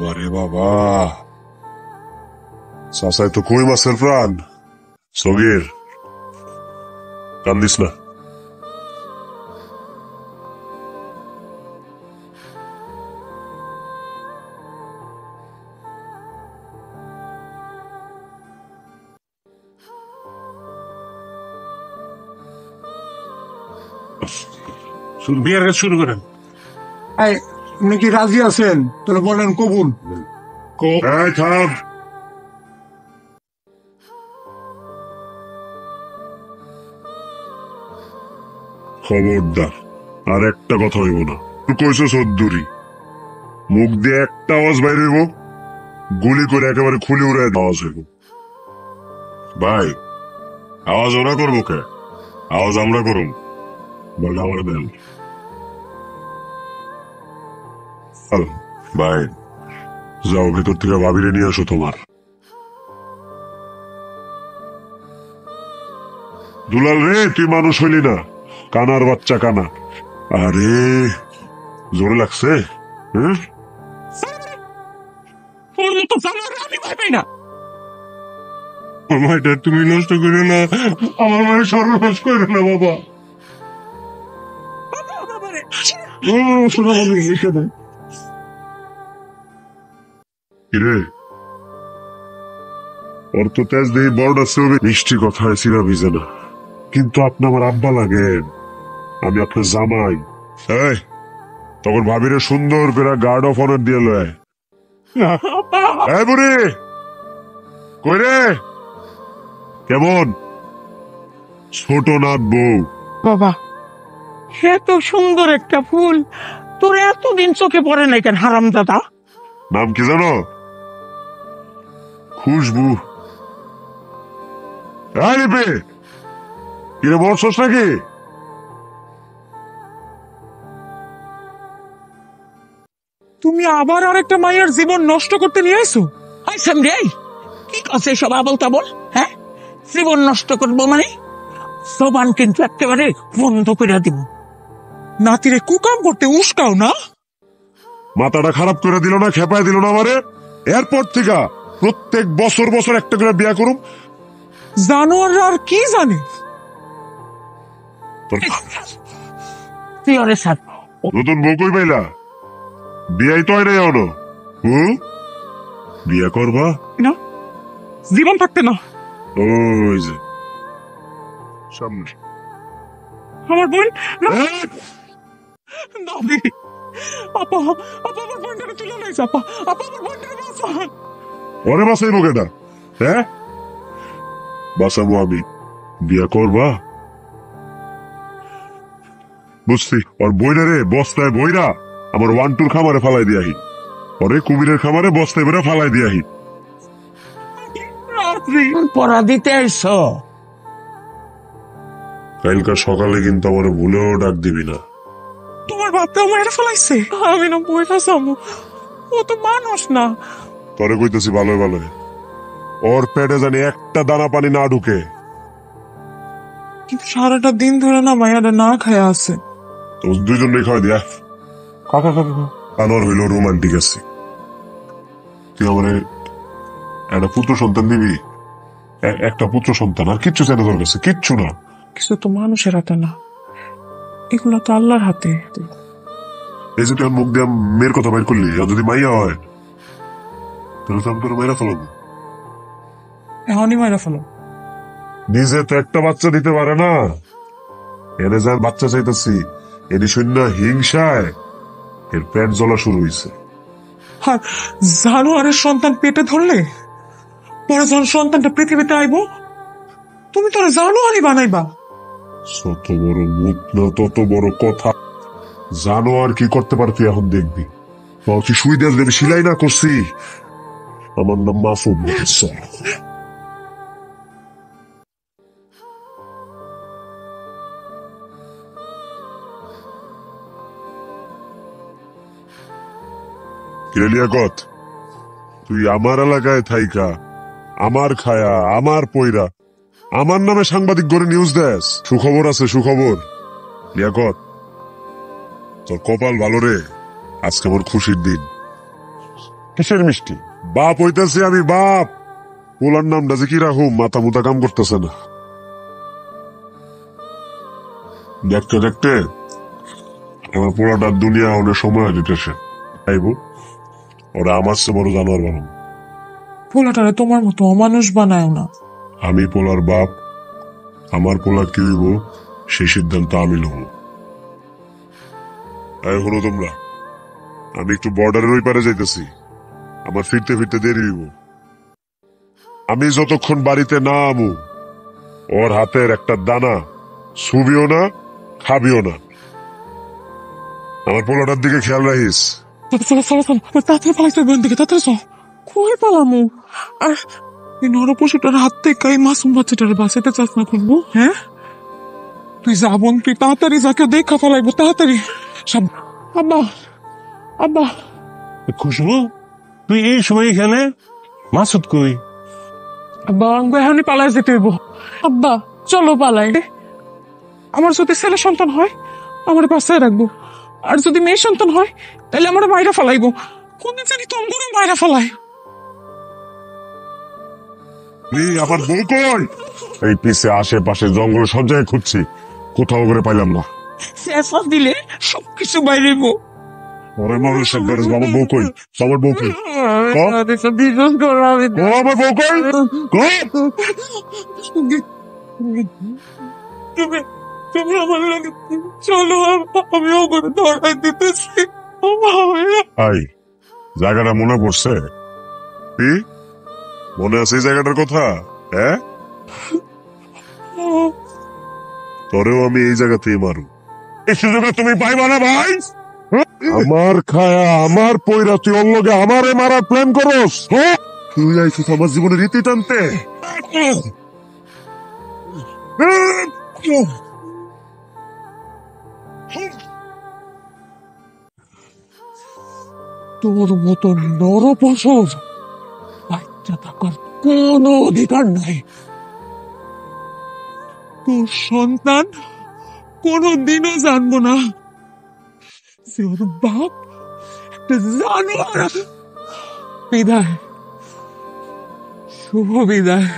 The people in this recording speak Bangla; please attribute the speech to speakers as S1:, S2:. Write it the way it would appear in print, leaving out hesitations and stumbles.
S1: আরে বাবা, চাচাই তো কই মাছের প্রাণ। সগীর, কান্দিস না।
S2: বিয়ের কাজ শুরু করেন।
S3: আপনি কি রাজি আছেন? তাহলে বলেন কবুল।
S1: এই থাম। খবরদার আর একটা কথা হইব না। তুই কইছো সদ্দুরি, মুখ দিয়ে একটা আওয়াজ বাইর হইব, গুলি করে একেবারে খুলে উড়ে আওয়াজ হইব। ভাই, আওয়াজ ওরা করবো কে? আওয়াজ আমরা করুন, বলে আমার দেন। ভাই যাও, ভেতর থেকে ভাবিরে নিয়ে আসো তোমার। দুলাল রে, তুই মানুষ হইলি না, কানার বাচ্চা কানা। আরে জোরে লাগছে। হ্যাঁ, আমারটা তুমি নষ্ট করে না, আমার মায়ের সর্বনাশ করে না বাবা। কিরে, ওর তো তেজ দিয়ে বড়টা ছবি, মিষ্টি কথায় চিরা ভিজে না, কিন্তু আপনি আমার আব্বা লাগেন, আমি আপনার জামাই। এই তখন ভাবিরে সুন্দর করে গার্ড অফ অনার দিয়ে লয়। এই বুড়ি, কই রে? কেমন ছোট নাথ বউ?
S4: বাবা, এত সুন্দর একটা ফুল তোর এতদিন চোখে পড়ে নাই কেন হারামজাদা?
S1: নাম কি জানো? খুশবু। কিরে বলছস নাকি?
S4: তুমি আবার আরেকটা মায়ের জীবন নষ্ট করতে নিয়ে এসো? কি কাছে সব আবল তাবল? হ্যাঁ, জীবন নষ্ট করবো মানে জবান কিন্তু একেবারে বন্ধ করে দিব। নাতিরে কুকাম করতে উস্কাও না।
S1: মাথাটা খারাপ করে দিল না, খেপায় দিল না আমারে। এরপর থেকে প্রত্যেক বছর বছর একটা করে বিয়া করুম।
S4: জানোয়াররা আর কি জানে? তুই ওরে সাথ
S1: নতুন বউ কই পাইলা? বিয়াই তো হয় নাই এখনো। বিয়া করবা
S4: না, জীবন থাকতে না।
S1: ওই যে সামনে
S4: আমার বোন আপা, আপা আমার বোনটাকে তুলে নিয়েছে। আপা, আপা আমার বোনটাকে বাঁচান।
S1: ওরে বাঁচাইবো কেটা? হ্যাঁ, বাঁচাবো আমি। বিয়া করবা? বুঝছি, ওর বইরা রে বস্তায় বইরা আমার 1-2 খামারে ফালাই দিয়াহি, ওরে কুমিরের খামারে বস্তায় বেড়া ফালাই দিয়াহি।
S4: পড়া দিতে আইসো?
S1: কালকার সকালে কিন্তু আমার ভুলেও ডাক দিবি না।
S4: তোমার বাপটা মেরে ফেলাইছে, আমি না বইটা যাবো। ও তো মানুষ না।
S1: তোরে কইতেছি ভালো ভালো, ওর পেটে জানি একটা দানা পানি না ঢুকে।
S4: কিন্তু সারাটা দিন ধরে না মায়াটা না খায় আছে।
S1: তো দুইজন রে খাওয়াই দিয়া।
S4: কাকা কাকা
S1: আনোয়ার হইল রোমান্টিক আছে। তুই আমার একটা পুত্র সন্তান দিবি, একটা পুত্র সন্তান, আর কিচ্ছু চাই না তোর কাছে, কিচ্ছু না।
S4: কিছু তো মানুষের হাতে না, এগুলো তো আল্লাহর হাতে।
S1: এই যে তুই মুখ দিয়ে মেয়ের কথা বাইর করলি, আর যদি মাইয়া হয় তাহলে তো আমি তোর মেয়েরা ফেলাবো।
S4: এখনই মাইরা ফেলো।
S1: নিজে তো একটা বাচ্চা দিতে পারে না, এনে যার বাচ্চা চাইতেছি, এটি শূন্য হিংসায় এর পেট জ্বলা শুরু হয়েছে।
S4: আর জানোয়ারের সন্তান পেটে ধরলে পরে যখন সন্তানটা পৃথিবীতে আইব, তুমি তোর জানোয়ারই বানাইবা।
S1: যত বড় মুখ না তত বড় কথা। জানোয়ার কি করতে পারে তুই এখন দেখবি। কি শুই দেশ দেবে সিলাই না করছি। আমার নাম মাসুদ। লিয়াকত, তুই আমার এলাকায় থাইকা আমার খায়া আমার পয়রা আমার নামে সাংবাদিক করে নিউজ দেস। সুখবর আছে, সুখবর। লিয়াকত, তোর কপাল ভালো রে, আজকে আমার খুশির দিন।
S2: কিসের মিষ্টি?
S1: বাপ হইতেছি আমি, বাপ। পোলার নামটা যে কি রাখুম, মাথা মুথা কাম করতেছে না। দেখতে দেখতে আমার পোলাটার দুনিয়া অনেক সময় দিতেছে। তাইবো ওরা আমার চেয়ে বড় জানোয়ার বানাম।
S4: পোলাটারে তোমার মতো অমানুষ বানায় না।
S1: আমি পোলার বাপ, আমার পোলা কি হইব সেই সিদ্ধান্ত আমি লব। এই হলো তোমরা, আমি একটু বর্ডারের ওই পারে যাইতেছি, আমার ফিরতে ফিরতে দেরি হইব। আমি যতক্ষণ বাড়িতে না আমু, ওর হাতের একটা দানা ছুবিও না, খাবিও না। আমার পোলাটার দিকে খেয়াল রাখিস।
S4: চলো চলো চলো, তাড়াতাড়ি পালাইতে বোন দিকে, তাড়াতাড়ি চল। কই পালামু? আর এই নরপশুটার হাত থেকে এই মাসুম বাচ্চাটার বাঁচাতে চাস না করবো? হ্যাঁ, তুই যা বোন, তুই তাড়াতাড়ি যাকে দেখা ফেলাইবো, তাড়াতাড়ি। আব্বা, আব্বা,
S2: খুশবু, তুই এই সময় এখানে? মাসুদ কই?
S4: আব্বা আমাকে এখনই পালাই যেতে হইব। আব্বা চলো পালাই। আমার যদি ছেলে সন্তান হয় আমার বাসায় রাখবো, আর যদি মেয়ে সন্তান হয় তাহলে আমার বাইরে ফেলাইবো। কোন জানি তোমরা বাইরে ফেলায়।
S1: আমার বউ কই? এই পিছে আশেপাশে জঙ্গল সব জায়গায় খুঁজছি, কোথাও করে পাইলাম না।
S4: শেফা দিলে সবকিছু বাইরেব।
S1: ওরে মানুষের বেরোজ, আমার বউ কই? আমার বউ কই?
S4: বিশ্বাস করো, আমি
S1: ও আমার বউ কই? কই?
S4: তুমি তুমি আমার লাগে চলো, আমিও করে ধরাই দিতেছি।
S1: আই, জায়গাটা মনে পড়ছে? কি মনে আছে এই জায়গাটার কথা? হ্যাঁ, তোরেও আমি এই জায়গাতেই মারু। এই সুযোগ তুমি পাইবা না ভাই। আমার খায়া আমার পয়রা তুই অন্যকে আমারে মারার প্ল্যান করস? তুই আইছিস আমার জীবনে রীতি টানতে।
S4: তোর মতো নরপশুর বাচ্চা থাকার কোনো অধিকার নাই। তোর সন্তান কোনদিনও জানবো না যে ওর বাপ একটা জানোয়ার। বিদায়, শুভ বিদায়।